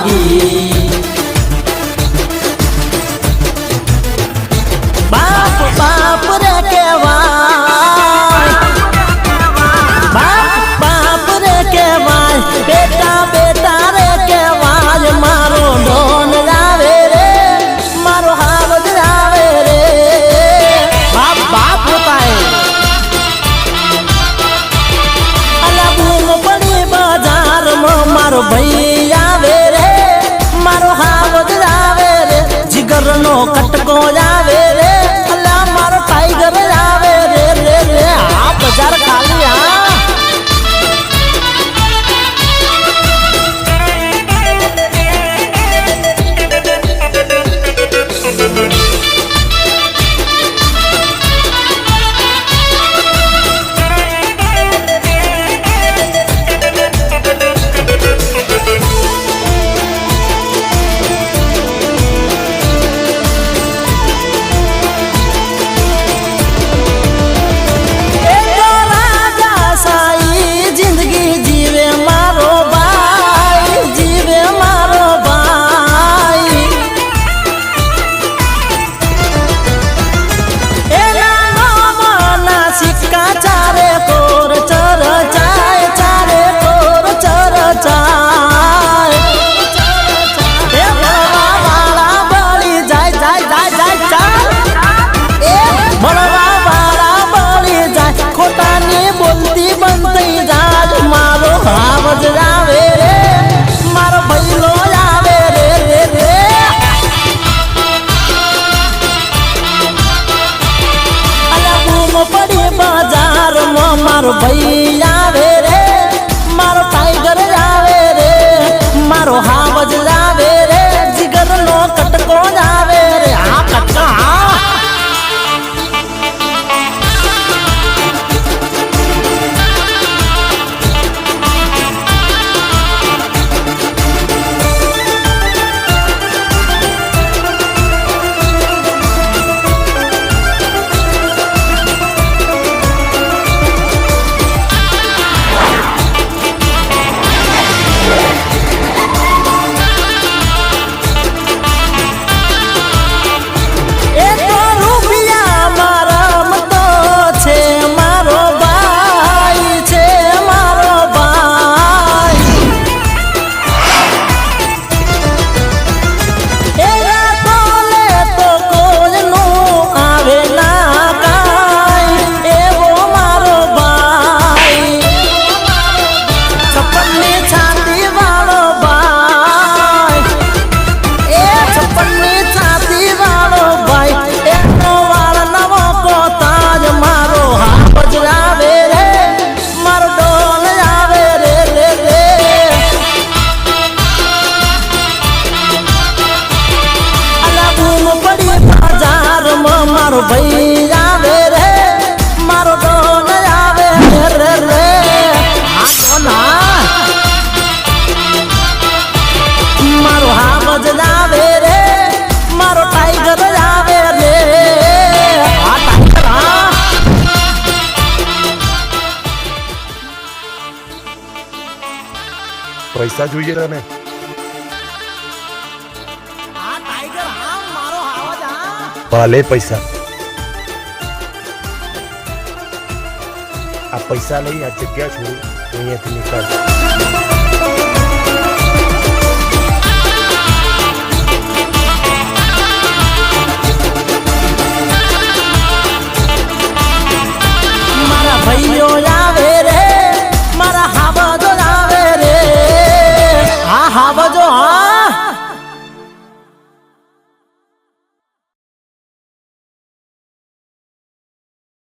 લાગી બાપ બાપ રે કહેવાય બાપ રે કહેવાય બેટા બેટા રે કહેવાય મારો ડોન આવે રે મારો હાવજ આવે રે બાપ બાપ હોતા હે અલા બૂમ પડી બજારમાં મારો ભાઈ આવે રે મારો હાવજ આવે રે જીગરનો કટકો આવે રે અલા મારો ટાઈગર આવે રે રે રે આ બજાર ખાલી આ મારો ભાઈ આવે રે મારો ટાઈગર આવે રે મારો હાવજ આવે રે જીગરનો કટકો આવે રે આ કટકા મારો ભાઈ આવે રે મારો ડોન આવે રે રે આ ડોન મારો હાવજ આવે રે મારો ટાઈગર આવે રે આ ટાઈગર પૈસા જોઈએ તને ભલે પૈસા આ પૈસા લઈ આ જગ્યા છોડી અહીંયાથી નીકળ